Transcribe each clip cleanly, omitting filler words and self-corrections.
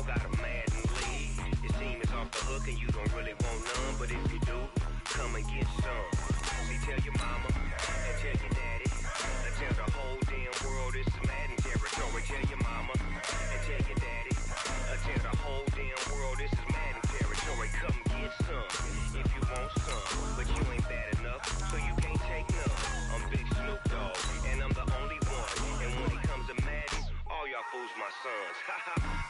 don't got a Madden league. Your team is off the hook and you don't really want none. But if you do, come and get some. See, tell your mama and tell your daddy. And tell the whole damn world this is Madden territory. Tell your mama and tell your daddy. And tell the whole damn world this is Madden territory. Come get some if you want some. But you ain't bad enough, so you can't take none. I'm Big Snoop Dogg, and I'm the only one. And when it comes to Madden, all y'all fools my sons.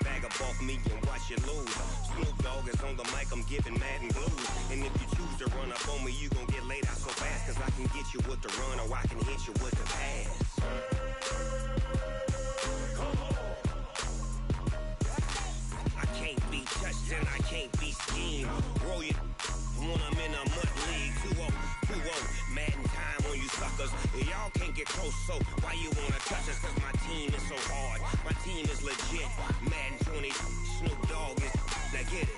Bag up off me and watch you lose. Snoop Dogg is on the mic, I'm giving Madden blues. And if you choose to run up on me, you gon' get laid out so fast. Cause I can get you with the run or I can hit you with the pass. I can't be touched and I can't be schemed. Roll you when I'm in a mud league. 2-0, 2-0, Madden time on you suckers. Y'all can't get close, so why you wanna touch us? Cause my team is so hard, my team is legit. Madden 20, Snoop Dogg is, now get it.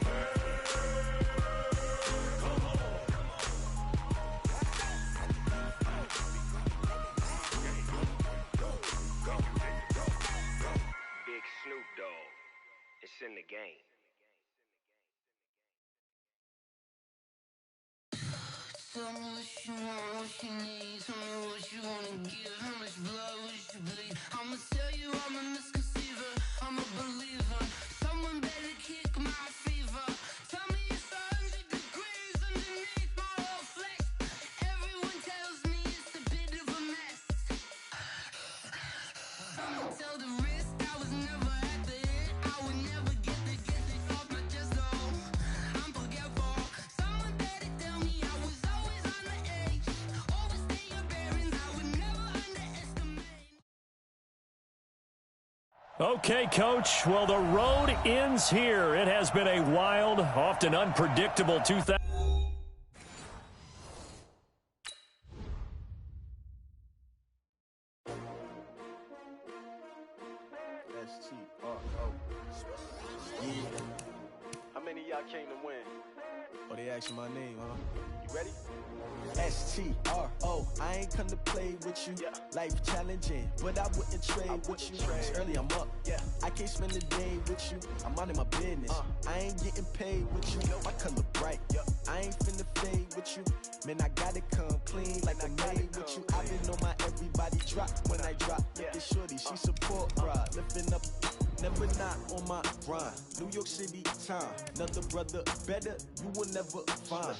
Big Snoop Dogg, it's in the game. Tell me what you want, what you need. Tell me what you wanna give. How much blood would you bleed? I'ma tell you I'm a misconceiver. I'm a believer. Someone better kick my fever. Tell me it's 100 degrees underneath my whole flesh. Everyone tells me it's a bit of a mess. I'ma tell the risk I was never at the end. I would never get the off my chest though. I'm forgetful. Someone better tell me I was always on the edge. Overstay your bearings, I would never underestimate. Okay, Coach. Well, the road ends here. It has been a wild, often unpredictable 2000. How many of y'all came to win? Oh, they asking my name, huh? You ready? STRO, I ain't come to play with you. Yeah. Life challenging, but I wouldn't trade with you. It's early, I'm up. Yeah. I can't spend the day with you. I'm out in my business. I ain't getting paid with you. My color bright. I ain't finna fade with you. Man, I gotta come clean like I made with you. I've been on my everybody drop when I drop. Look at shorty, she support pride. Lifting up, never not on my grind. New York City time. Another brother better, you will never find.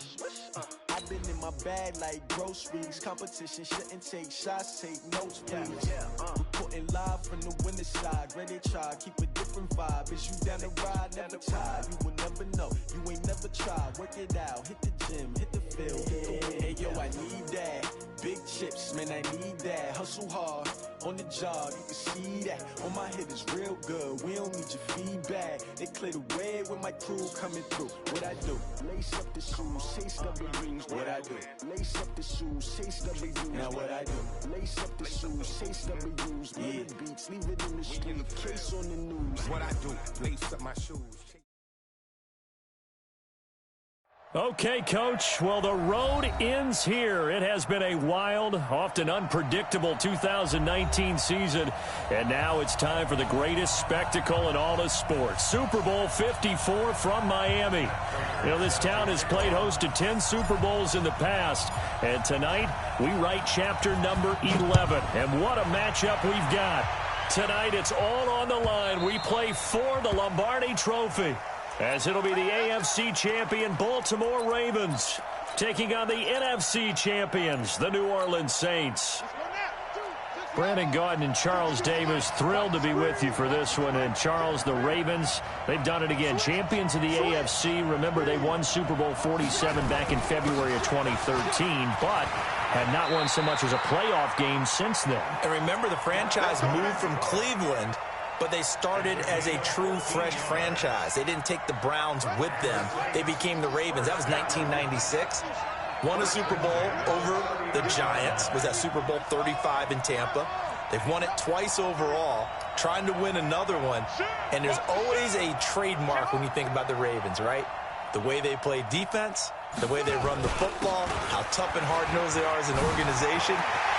I've been in my bag like groceries. Competition shouldn't take shots, take notes, please. Reporting live from the winning side. Ready to try, keep a different vibe. Is you down the ride, never tired. You will never know, you ain't never tried. Work it out, hit the gym, hit the field, hit the win. Hey yo, I need that. Big chips, man, I need that. Hustle hard, on the job, you can see that. On my head is real good, we don't need your feedback. They clear the way with my crew coming through. What I do? Lace up the shoes, chase double rings. What I do? Lace up the shoes, chase double U's. Now what I do? Lace up the shoes, chase double U's. Yeah. Beats, leave it in the street, case on the news. What I do, lace up my shoes. Okay, Coach. Well, the road ends here. It has been a wild, often unpredictable 2019 season. And now it's time for the greatest spectacle in all of sports. Super Bowl 54 from Miami. You know, this town has played host to 10 Super Bowls in the past. And tonight, we write chapter number 11. And what a matchup we've got. Tonight, it's all on the line. We play for the Lombardi Trophy, as it'll be the AFC champion Baltimore Ravens taking on the NFC champions, the New Orleans Saints. Brandon Gaudin and Charles Davis, thrilled to be with you for this one. And Charles, the Ravens, they've done it again. Champions of the AFC. Remember, they won Super Bowl 47 back in February of 2013, but had not won so much as a playoff game since then. And remember, the franchise moved from Cleveland, but they started as a true fresh franchise. They didn't take the Browns with them. They became the Ravens. That was 1996. Won a Super Bowl over the Giants. Was that Super Bowl 35 in Tampa. They've won it twice overall, trying to win another one. And there's always a trademark when you think about the Ravens, right? The way they play defense, the way they run the football, how tough and hard-nosed they are as an organization.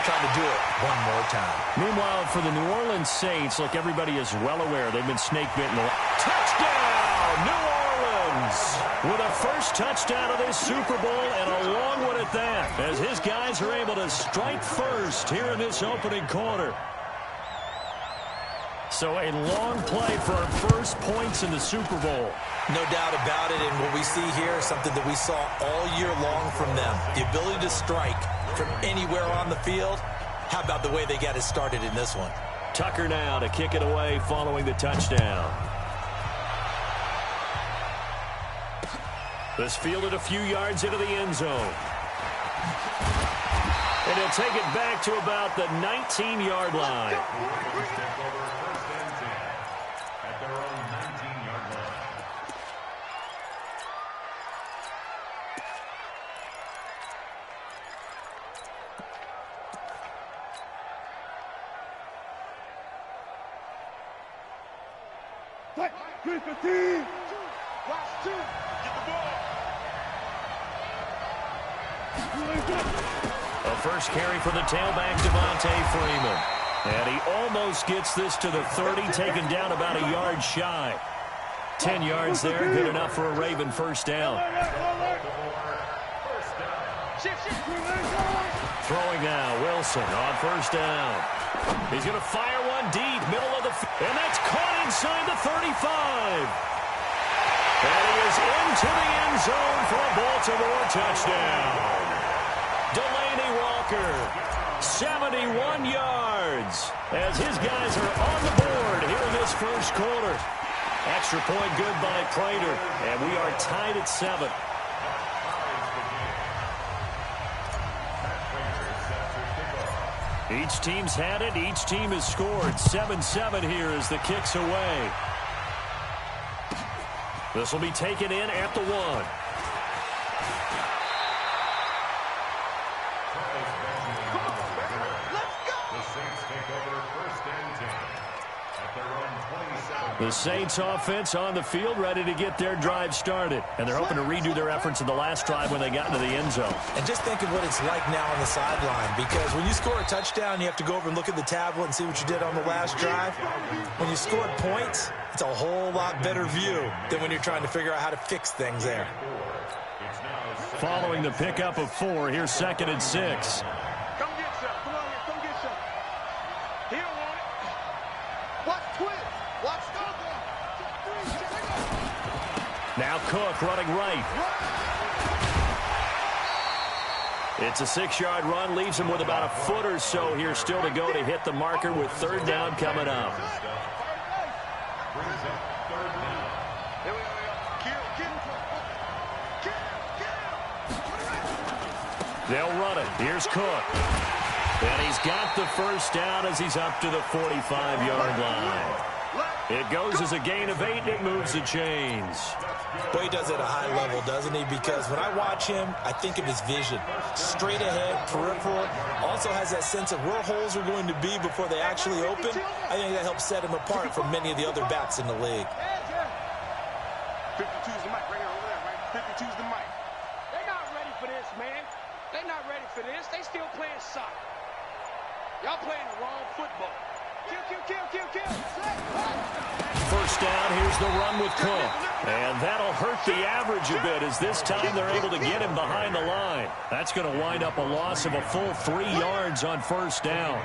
Trying to do it one more time. Meanwhile, for the New Orleans Saints, look, everybody is well aware they've been snake bitten. Touchdown! Touchdown, New Orleans, with a first touchdown of this Super Bowl, and a long one at that, as his guys are able to strike first here in this opening quarter. So a long play for our first points in the Super Bowl. No doubt about it, and what we see here is something that we saw all year long from them. The ability to strike from anywhere on the field. How about the way they got it started in this one? Tucker now to kick it away following the touchdown. This fielded a few yards into the end zone. And he'll take it back to about the 19-yard line. A first carry for the tailback, Devontae Freeman. And he almost gets this to the 30, taken down about a yard shy. 10 yards there, good enough for a Raven first down. Throwing now, Wilson on first down. He's going to fire one deep, middle of the field, and that's caught inside the 35. And he is into the end zone for a Baltimore touchdown. Delaney Walker, 71 yards, as his guys are on the board here in this first quarter. Extra point good by Prater, and we are tied at 7. Each team's had it. Each team has scored. 7-7 here as the kick's away. This will be taken in at the 1. The Saints offense on the field, ready to get their drive started. And they're hoping to redo their efforts in the last drive when they got into the end zone. And just think of what it's like now on the sideline, because when you score a touchdown, you have to go over and look at the tablet and see what you did on the last drive. When you scored points, it's a whole lot better view than when you're trying to figure out how to fix things there. Following the pickup of 4, here's 2nd and 6. Come get some. Come on here. Come get some. He don't want it. Watch twist. Watch double. Now Cook running right. It's a 6-yard run, leaves him with about a foot or so here still to go to hit the marker with 3rd down coming up. They'll run it. Here's Cook. And he's got the first down as he's up to the 45-yard line. It goes as a gain of 8, and it moves the chains. Boy, he does it at a high level, doesn't he? Because when I watch him, I think of his vision. Straight ahead, peripheral. Also has that sense of where holes are going to be before they actually open. I think that helps set him apart from many of the other backs in the league. 52's the mic right here over there, right? 52's the mic. They're not ready for this, man. They're not ready for this. They still playing soccer. Y'all playing the wrong football. Kill, kill, kill, kill, kill. First down, here's the run with Cook. And that'll hurt the average a bit as this time they're able to get him behind the line. That's going to wind up a loss of a full 3 yards on first down.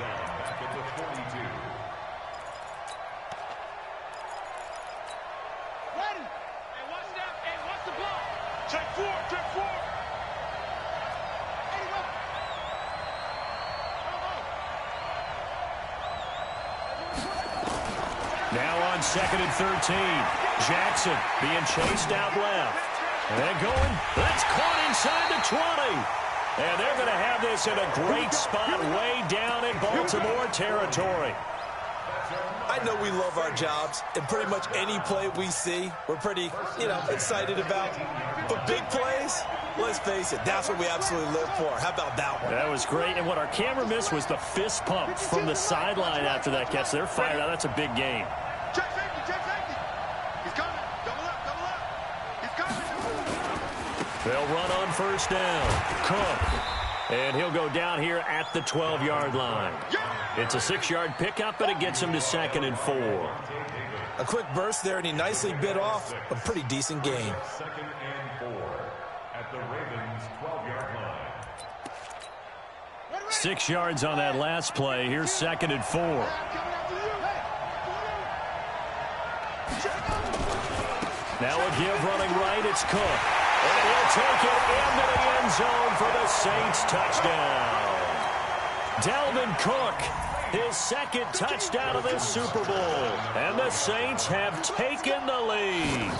Ready. Hey, what's that? Hey, what's the block? Check 4, check 4. Now on 2nd and 13. Jackson being chased out left. And going. That's caught inside the 20. And they're going to have this in a great spot way down in Baltimore territory. I know we love our jobs, and pretty much any play we see, we're pretty, excited about. But big plays, let's face it, that's what we absolutely live for. How about that one? That was great, and what our camera missed was the fist pump from the sideline after that catch. They're fired out. That's a big game. Check safety, check safety. He's coming. Double up, double up. He's coming. They'll run on first down. Cook. And he'll go down here at the 12-yard line. It's a 6-yard pickup, but it gets him to 2nd and 4. A quick burst there, and he nicely bit off a pretty decent gain. 2nd and 4 at the Ravens' 12-yard line. 6 yards on that last play. Here's 2nd and 4. Now a give running right. It's Cook. And he'll take it into the end zone for the Saints touchdown. Dalvin Cook, his 2nd touchdown of this Super Bowl. And the Saints have taken the lead.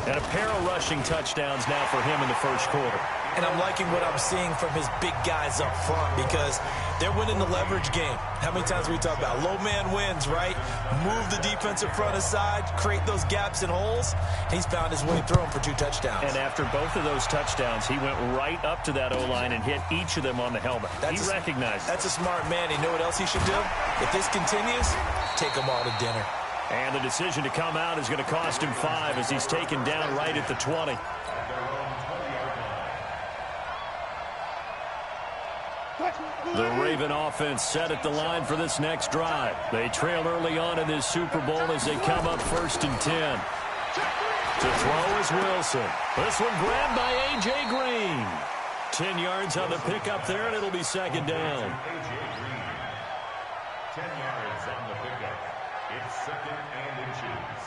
And a pair of rushing touchdowns now for him in the first quarter. And I'm liking what I'm seeing from his big guys up front because they're winning the leverage game. How many times we talk about low man wins, right? Move the defensive front aside, create those gaps and holes. He's found his way through them for 2 touchdowns. And after both of those touchdowns, he went right up to that O-line and hit each of them on the helmet. He recognized it. That's a smart man. You know what else he should do? If this continues, take them all to dinner. And the decision to come out is going to cost him 5 as he's taken down right at the 20. The Raven offense set at the line for this next drive. They trail early on in this Super Bowl as they come up 1st and 10. To throw is Wilson. This one grabbed by A.J. Green. 10 yards on the pickup there, and it'll be 2nd down. 10 yards on the pickup. It's 2nd and inches.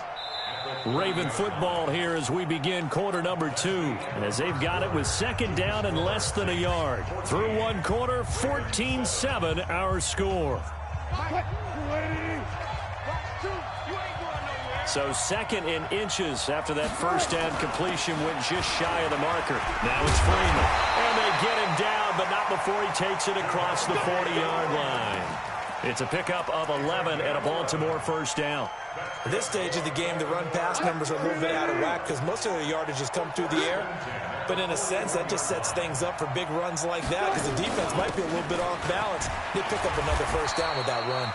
Raven football here as we begin quarter number 2. As they've got it with 2nd down and less than a yard. Through 1 quarter, 14-7 our score. So 2nd and inches after that first down completion went just shy of the marker. Now it's Freeman. And they get him down, but not before he takes it across the 40-yard line. It's a pickup of 11 and a Baltimore first down. At this stage of the game, the run-pass numbers are a little bit out of whack because most of their yardage has come through the air. But in a sense, that just sets things up for big runs like that because the defense might be a little bit off balance. They pick up another first down with that run.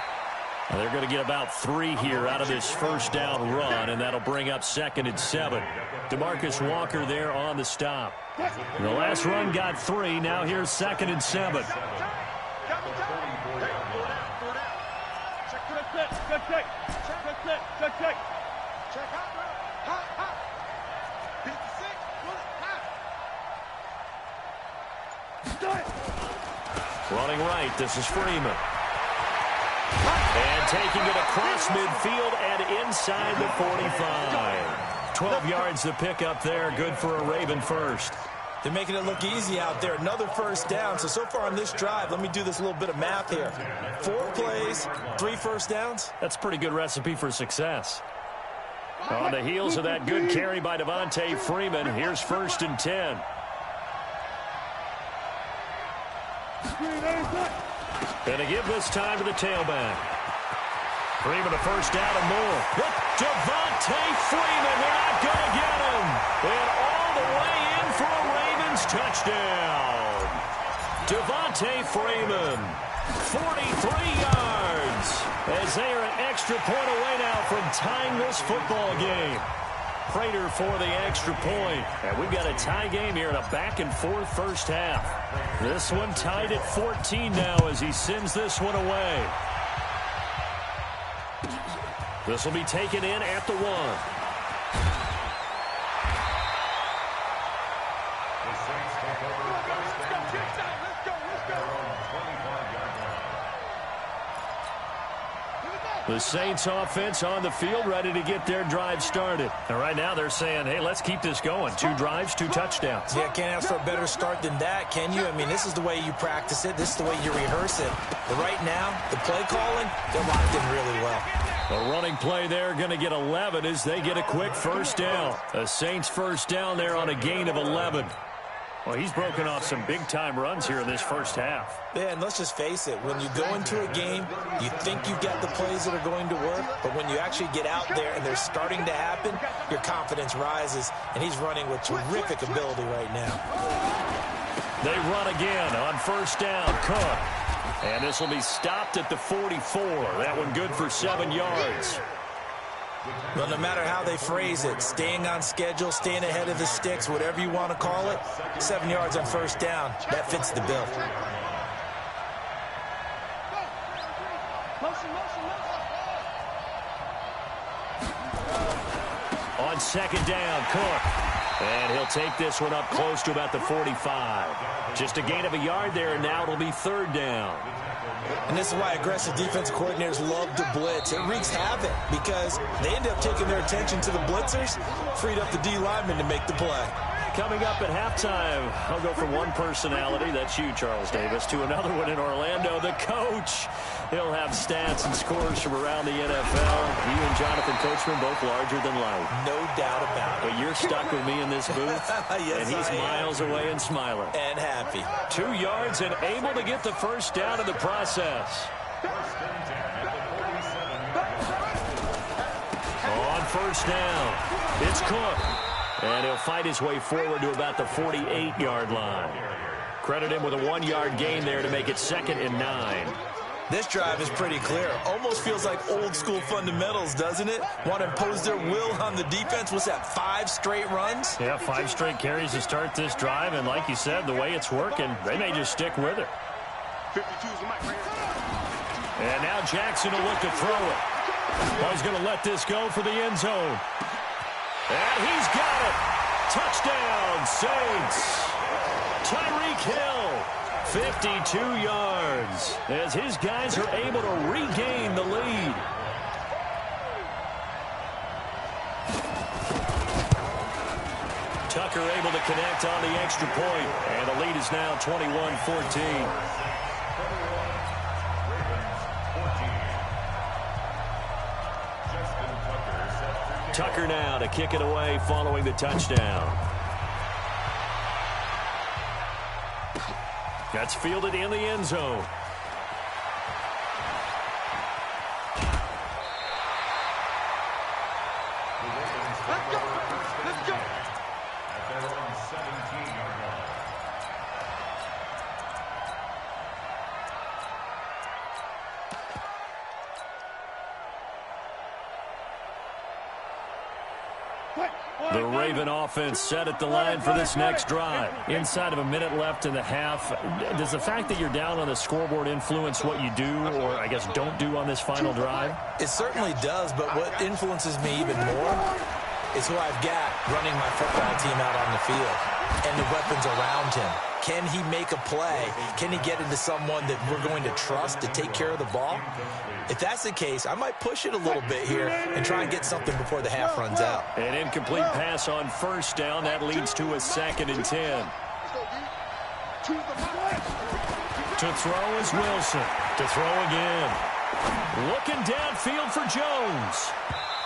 Well, they're going to get about 3 here out of this first down run, and that'll bring up 2nd and 7. DeMarcus Walker there on the stop. And the last run got 3. Now here's 2nd and 7. Running right, this is Freeman. And taking it across midfield and inside the 45. 12 yards to pick up there, good for a Raven first. They're making it look easy out there. Another first down. So far on this drive, let me do this little bit of math here. 4 plays, 3 first downs. That's a pretty good recipe for success. On the heels of that good carry by Devontae Freeman, here's 1st and 10. Gonna give this time to the tailback. Freeman a first down and more. Look, Devontae Freeman, they're not gonna get him. And all the way in for a Ravens touchdown. Devontae Freeman, 43 yards. As they are an extra point away now from tying this football game. Prater for the extra point. And we've got a tie game here in a back-and-forth first half. This one tied at 14 now as he sends this one away. This will be taken in at the 1. The Saints take over first and 10. The Saints offense on the field ready to get their drive started. And right now they're saying, hey, let's keep this going. 2 drives, 2 touchdowns. Yeah, can't ask for a better start than that, can you? I mean, this is the way you practice it. This is the way you rehearse it. But right now, the play calling, they're locked in really well. A running play there going to get 11 as they get a quick first down. A Saints first down there on a gain of 11. Well, he's broken off some big-time runs here in this first half. Yeah, and let's just face it. When you go into a game, you think you've got the plays that are going to work, but when you actually get out there and they're starting to happen, your confidence rises, and he's running with terrific ability right now. They run again on first down. Cook. And this will be stopped at the 44. That one good for 7 yards. Well, no matter how they phrase it, staying on schedule, staying ahead of the sticks, whatever you want to call it, 7 yards on first down, that fits the bill. On second down, Cook. And he'll take this one up close to about the 45. Just a gain of a yard there, and now it'll be third down. And this is why aggressive defense coordinators love to blitz. It wreaks havoc because they end up taking their attention to the blitzers, freed up the D lineman to make the play. Coming up at halftime, I'll go from one personality, that's you, Charles Davis, to another one in Orlando, the coach. He'll have stats and scores from around the NFL. You and Jonathan Coachman both larger than life. No doubt about it. But you're stuck with me in this booth, yes, and he's miles away and smiling. And happy. 2 yards and able to get the first down in the process. On first down, it's Cook. And he'll fight his way forward to about the 48-yard line. Credit him with a 1-yard gain there to make it 2nd and 9. This drive is pretty clear. Almost feels like old-school fundamentals, doesn't it? Want to impose their will on the defense. Was that 5 straight runs? Yeah, 5 straight carries to start this drive. And like you said, the way it's working, they may just stick with it. And now Jackson will look to throw it. Well, he's going to let this go for the end zone. And he's got it. Touchdown, Saints. Tyreek Hill, 52 yards, as his guys are able to regain the lead. Tucker able to connect on the extra point, and the lead is now 21-14. Tucker now to kick it away following the touchdown. That's fielded in the end zone. Let's go. Let's go. At their own 17-yard line. The Raven offense set at the line for this next drive. Inside of a minute left in the half, does the fact that you're down on the scoreboard influence what you do, or I guess don't do on this final drive? It certainly does, but what influences me even more is who I've got running my football team out on the field and the weapons around him. Can he make a play? Can he get into someone that we're going to trust to take care of the ball? If that's the case, I might push it a little bit here and try and get something before the half runs out. An incomplete pass on first down. That leads to a 2nd and 10. To throw is Wilson. To throw again. Looking downfield for Jones.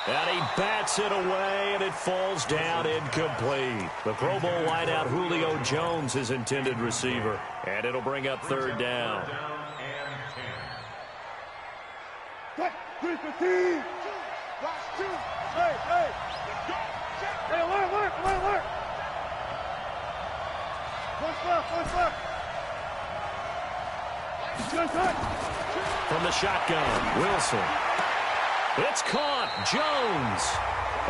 And he bats it away, and it falls down incomplete. The Pro Bowl wideout Julio Jones, his intended receiver. And it'll bring up 3rd down. 3-15. Watch 2. Hey. Hey, alert. Push left. From the shotgun, Wilson. It's caught. Jones.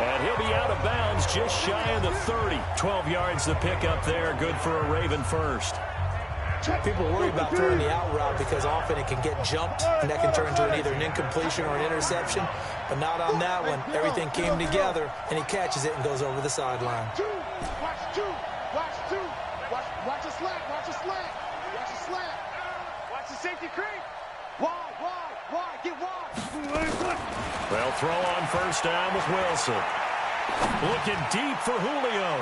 And he'll be out of bounds just shy of the 30. 12 yards the pickup there. Good for a Raven first. People worry about throwing the out route because often it can get jumped, and that can turn into either an incompletion or an interception. But not on that one. Everything came together, and he catches it and goes over the sideline. Watch 2. Watch a slant. Watch the safety creep. Wide. Get wide. They'll throw on first down with Wilson. Looking deep for Julio.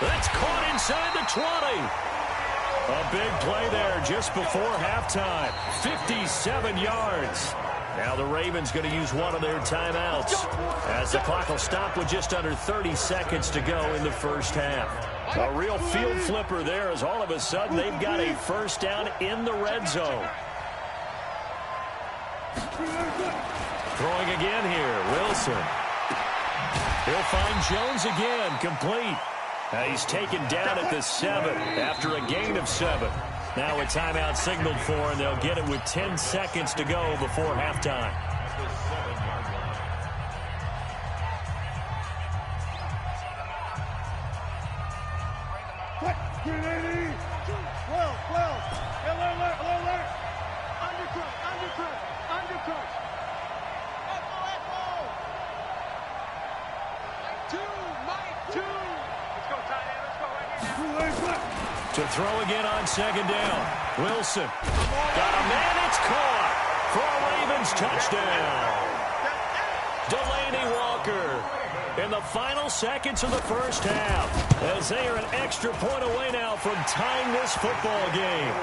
That's caught inside the 20. A big play there just before halftime. 57 yards. Now the Ravens going to use one of their timeouts as the clock will stop with just under 30 seconds to go in the first half. A real field flipper there as all of a sudden they've got a first down in the red zone. Throwing again here, Wilson. He'll find Jones again, complete. He's taken down at the 7 after a gain of 7. Now a timeout signaled for, and they'll get it with 10 seconds to go before halftime. Alert. Undercut. To throw again on second down. Wilson. Got a man. It's caught for a Ravens touchdown. Delaney Walker in the final seconds of the first half as they are an extra point away now from tying this football game.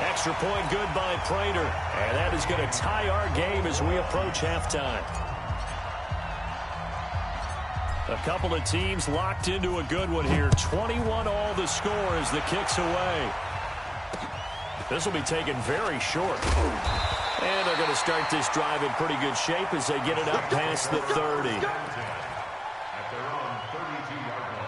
Extra point good by Prater. And that is going to tie our game as we approach halftime. A couple of teams locked into a good one here. 21 all the score as the kick's away. This will be taken very short. And they're going to start this drive in pretty good shape as they get it up past the 30. At their own 32-yard line.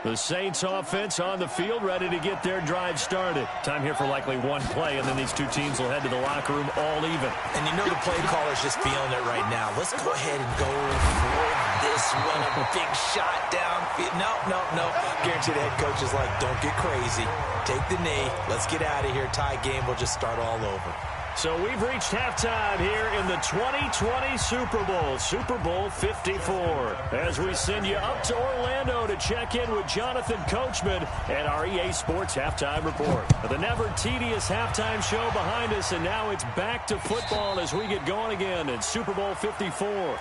The Saints offense on the field, ready to get their drive started. Time here for likely one play, and then these two teams will head to the locker room all even. And you know the play caller's just feeling it right now. Let's go ahead and go for this one. A big shot downfield. No. Guarantee the head coach is like, don't get crazy. Take the knee. Let's get out of here. Tie game. We'll just start all over. So we've reached halftime here in the 2020 Super Bowl, Super Bowl 54. As we send you up to Orlando to check in with Jonathan Coachman and our EA Sports Halftime Report. The never tedious halftime show behind us, and now it's back to football as we get going again in Super Bowl 54.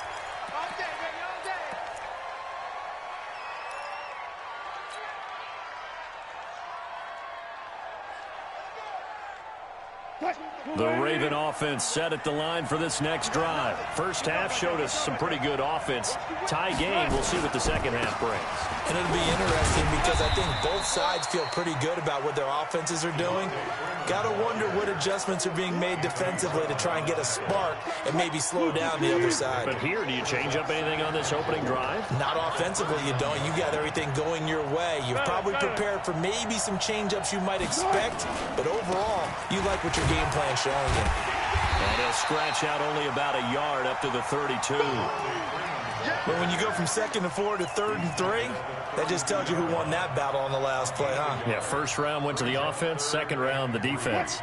The Raven offense set at the line for this next drive. First half showed us some pretty good offense. Tie game, we'll see what the second half brings. And it'll be interesting because I think both sides feel pretty good about what their offenses are doing. Got to wonder what adjustments are being made defensively to try and get a spark and maybe slow down the other side. But here, do you change up anything on this opening drive? Not offensively, you don't. You got everything going your way. You've probably prepared for maybe some change-ups you might expect, but overall, you like what your game plan is showing you. And he'll scratch out only about a yard up to the 32. But when you go from 2nd and 4 to 3rd and 3, that just tells you who won that battle on the last play, huh? Yeah, first round went to the offense, second round the defense.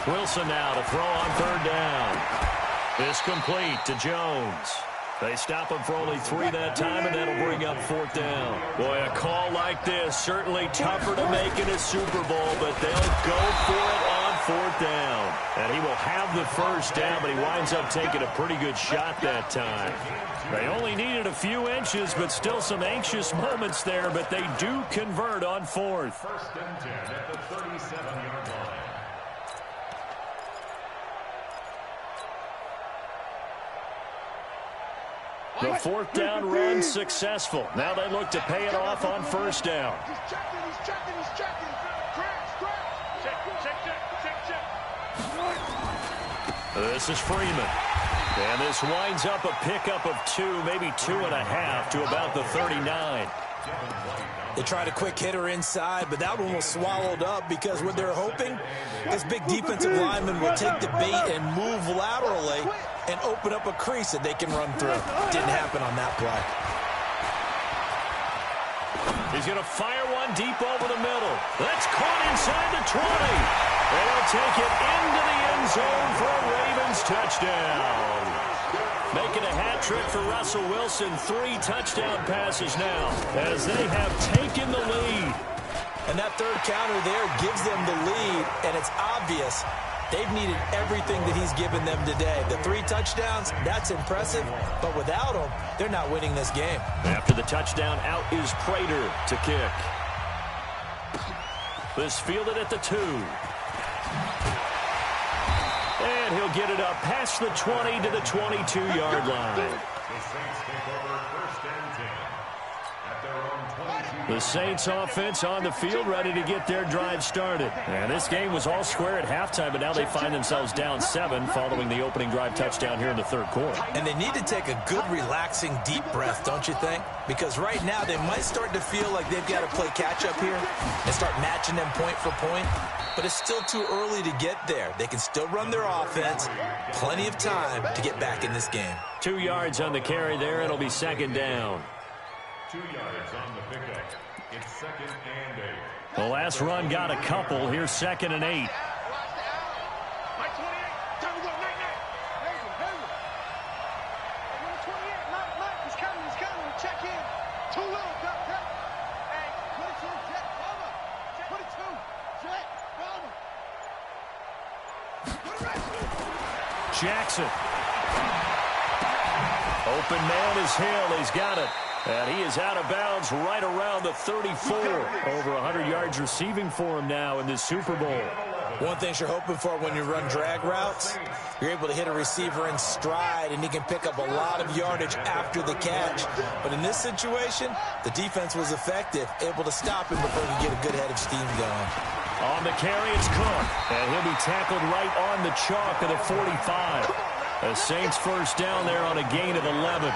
Wilson now to throw on 3rd down. It's complete to Jones. They stop him for only 3 that time, and that'll bring up 4th down. Boy, a call like this, certainly tougher to make in a Super Bowl, but they'll go for it on 4th down. And he will have the first down, but he winds up taking a pretty good shot that time. They only needed a few inches, but still some anxious moments there, but they do convert on 4th. 1st and 10 at the 37-yard line. The 4th down run successful. Now they look to pay it off on 1st down. He's checking. Check. This is Freeman. And this winds up a pickup of 2, maybe 2.5 to about the 39. They tried a quick hitter inside, but that one was swallowed up because what they're hoping, this big defensive lineman will take the bait and move laterally and open up a crease that they can run through. Didn't happen on that play. He's going to fire one deep over the middle. That's caught inside the 20. And he'll take it into the end zone for a Ravens touchdown. Making a hat trick for Russell Wilson. 3 touchdown passes now as they have taken the lead. And that 3rd counter there gives them the lead, and it's obvious they've needed everything that he's given them today. The 3 touchdowns, that's impressive, but without him, they're not winning this game. After the touchdown, out is Prater to kick. This fielded at the 2. And he'll get it up past the 20 to the 22-yard line. The Saints take over 1st and 10. The Saints offense on the field, ready to get their drive started. And this game was all square at halftime, but now they find themselves down 7 following the opening drive touchdown here in the third quarter. And they need to take a good, relaxing, deep breath, don't you think? Because right now they might start to feel like they've got to play catch-up here and start matching them point for point. But it's still too early to get there. They can still run their offense. Plenty of time to get back in this game. 2 yards on the carry there. It'll be second down. 2 yards on the pickup. It's 2nd and 8. The last run got a couple. Here's 2nd and 8. Jackson. Open man is Hill. He's got it. And he is out of bounds right around the 34. Over 100 yards receiving for him now in this Super Bowl. One thing you're hoping for when you run drag routes, you're able to hit a receiver in stride, and he can pick up a lot of yardage after the catch. But in this situation, the defense was effective, able to stop him before he could get a good head of steam going. On the carry, it's Cook. And he'll be tackled right on the chalk of the 45. The Saints first down there on a gain of 11.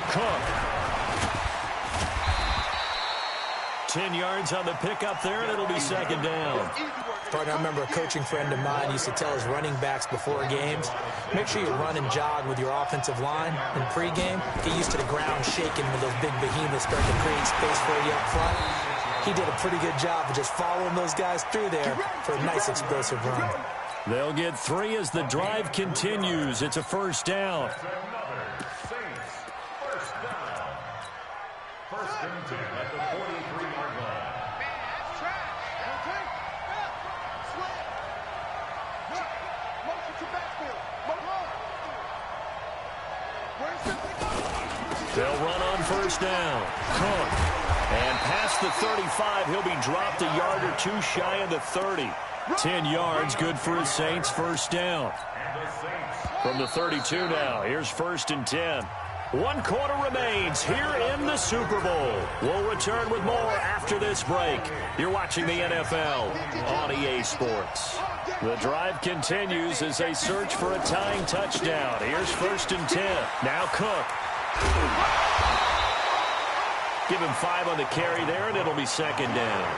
Cook. 10 yards on the pickup there, and it'll be second down. Partner, I remember a coaching friend of mine used to tell his running backs before games, make sure you run and jog with your offensive line in pregame. Get used to the ground shaking when those big behemoths start to create space for you up front. He did a pretty good job of just following those guys through there for a nice explosive run. They'll get 3 as the drive continues. It's a first down. First and 10 at the 43-yard line. They'll run on first down. Cook. And past the 35, he'll be dropped a yard or 2 shy of the 30. 10 yards, good for his Saints, first down. From the 32 now, here's 1st and 10. 1 quarter remains here in the Super Bowl. We'll return with more after this break. You're watching the NFL on EA Sports. The drive continues as they search for a tying touchdown. Here's 1st and 10. Now Cook. Give him 5 on the carry there, and it'll be second down.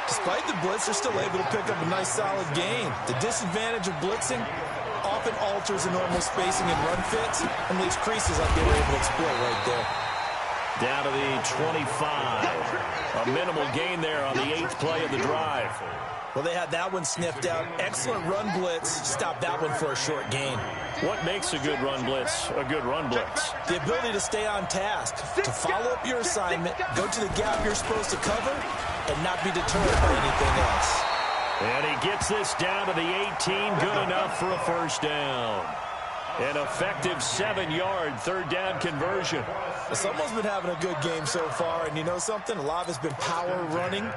Despite the blitz, they're still able to pick up a nice solid gain. The disadvantage of blitzing often alters the normal spacing and run fits and leaves creases like they were able to exploit right there. Down to the 25. A minimal gain there on the 8th play of the drive. Well, they had that one sniffed out. Excellent run blitz. Stopped that one for a short gain. What makes a good run blitz a good run blitz? The ability to stay on task, to follow up your assignment, go to the gap you're supposed to cover, and not be deterred by anything else. And he gets this down to the 18. Good enough for a first down. An effective 7-yard third down conversion. Someone's been having a good game so far, and you know something? A lot of it's been power running.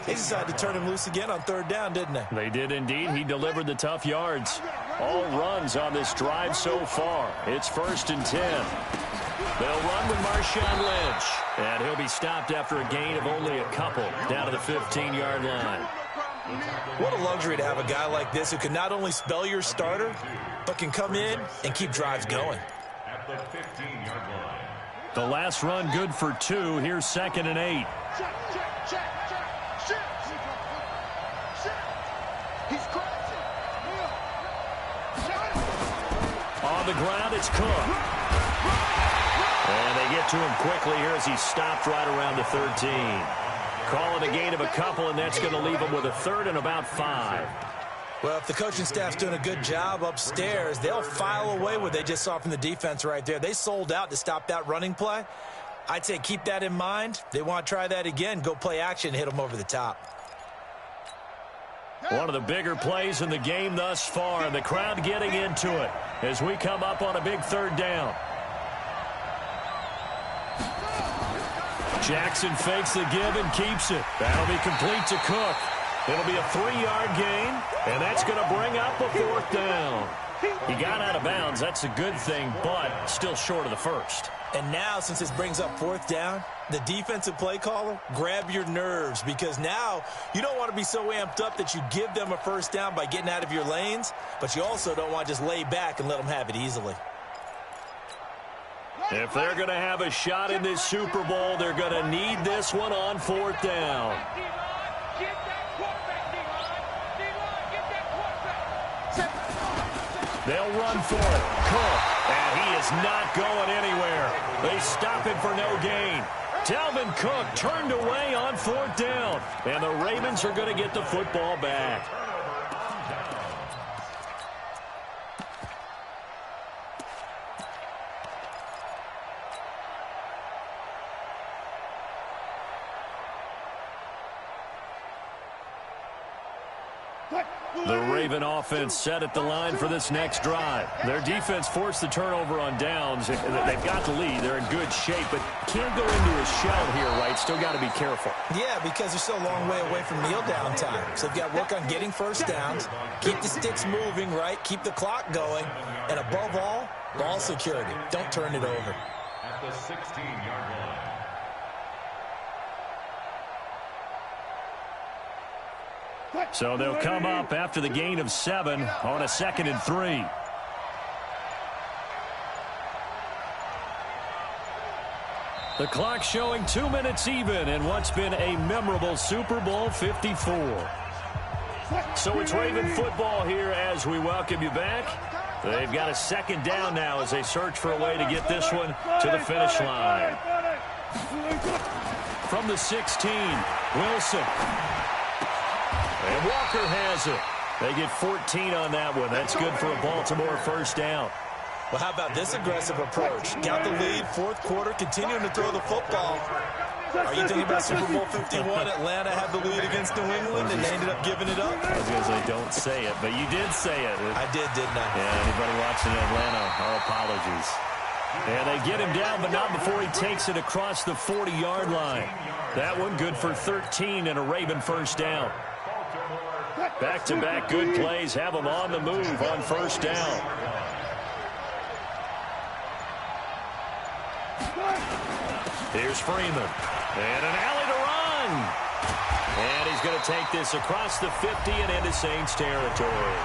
They decided to turn him loose again on third down, didn't they? They did indeed. He delivered the tough yards. All runs on this drive so far. It's 1st and 10. They'll run with Marshawn Lynch. And he'll be stopped after a gain of only a couple down to the 15-yard line. What a luxury to have a guy like this who can not only spell your starter, but can come in and keep drives going. At the 15-yard line. The last run good for 2. Here's 2nd and 8. On the ground, it's Cook. And they get to him quickly here as he's stopped right around the 13. Calling a gain of a couple, and that's going to leave him with a 3rd and about 5. Well, if the coaching staff's doing a good job upstairs, they'll file away what they just saw from the defense right there. They sold out to stop that running play. I'd say keep that in mind. They want to try that again. Go play action, hit them over the top. One of the bigger plays in the game thus far, and the crowd getting into it as we come up on a big 3rd down. Jackson fakes the give and keeps it. That'll be complete to Cook. It'll be a 3-yard gain, and that's going to bring up a 4th down. He got out of bounds. That's a good thing, but still short of the first. And now, since this brings up fourth down, the defensive play caller, grab your nerves, because now you don't want to be so amped up that you give them a first down by getting out of your lanes, but you also don't want to just lay back and let them have it easily. If they're going to have a shot in this Super Bowl, they're going to need this one on fourth down. They'll run for it. Cook. And he is not going anywhere. They stop him for no gain. Dalvin Cook turned away on fourth down. And the Ravens are going to get the football back. The Raven offense set at the line for this next drive. Their defense forced the turnover on downs. They've got the lead. They're in good shape, but can't go into a shell here, right? Still got to be careful. Yeah, because they're still a long way away from kneel down time. So they've got to work on getting first downs, keep the sticks moving, right? Keep the clock going, and above all, ball security. Don't turn it over. At the 16-yard line. So they'll come up after the gain of 7 on a 2nd and 3. The clock showing 2 minutes even in what's been a memorable Super Bowl 54. So it's Raven football here as we welcome you back. They've got a 2nd down now as they search for a way to get this one to the finish line. From the 16, Wilson. And Walker has it. They get 14 on that one. That's good for a Baltimore first down. Well, how about this aggressive approach? Got the lead, fourth quarter, continuing to throw the football. Are you thinking about Super Bowl 51? Atlanta had the lead against New England, and they ended up giving it up? I was going to say, don't say it, but you did say it. I did, didn't I? Yeah, anybody watching Atlanta, our apologies. And they get him down, but not before he takes it across the 40-yard line. That one good for 13 and a Raven first down. Back-to-back good plays have them on the move on first down. Here's Freeman. And an alley to run. And he's going to take this across the 50 and into Saints territory.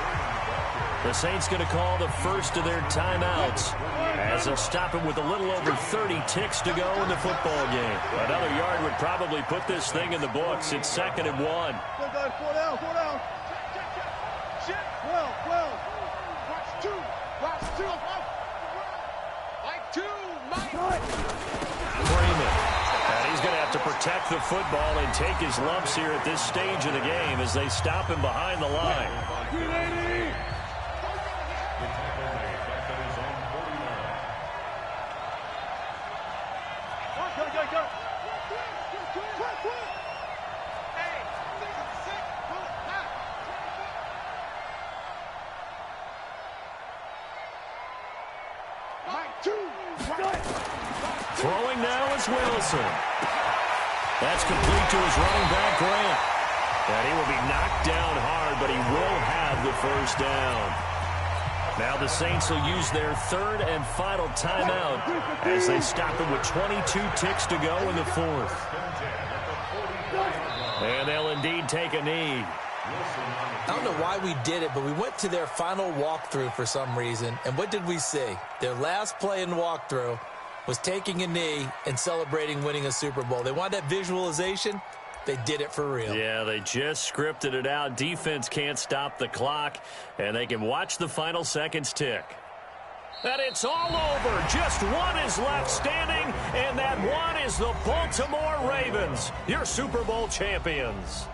The Saints going to call the first of their timeouts as they'll stop him with a little over 30 ticks to go in the football game. Another yard would probably put this thing in the books. It's 2nd and 1. 4 down. 12. Watch two. Like two. Freeman. And he's going to have to protect the football and take his lumps here at this stage of the game as they stop him behind the line. Throwing now is Wilson. That's complete to his running back, Grant. And he will be knocked down hard, but he will have the first down. Now the Saints will use their 3rd and final timeout as they stop him with 22 ticks to go in the 4th. And they'll indeed take a knee. I don't know why we did it, but we went to their final walkthrough for some reason. And what did we see? Their last play in walkthrough was taking a knee and celebrating winning a Super Bowl. They wanted that visualization. They did it for real. Yeah, they just scripted it out. Defense can't stop the clock, and they can watch the final seconds tick. And it's all over. Just one is left standing, and that one is the Baltimore Ravens, your Super Bowl champions.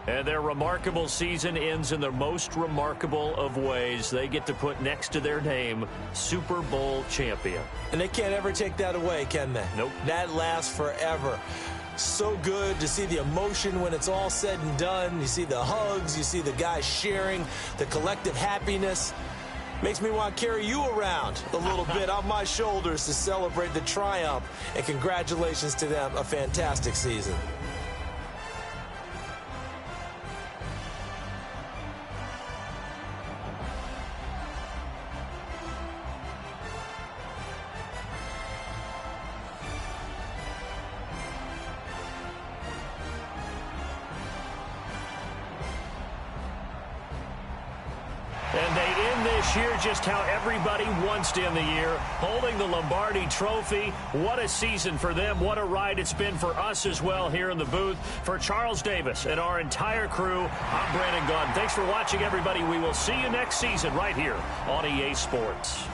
And their remarkable season ends in the most remarkable of ways. They get to put next to their name, Super Bowl champion. And they can't ever take that away, can they? Nope. That lasts forever. So good to see the emotion when it's all said and done. You see the hugs. You see the guys sharing, the collective happiness. Makes me want to carry you around a little bit on my shoulders to celebrate the triumph. And congratulations to them. A fantastic season. And they end this year just how everybody wants to end the year, holding the Lombardi Trophy. What a season for them. What a ride it's been for us as well here in the booth. For Charles Davis and our entire crew, I'm Brandon Gunn. Thanks for watching, everybody. We will see you next season right here on EA Sports.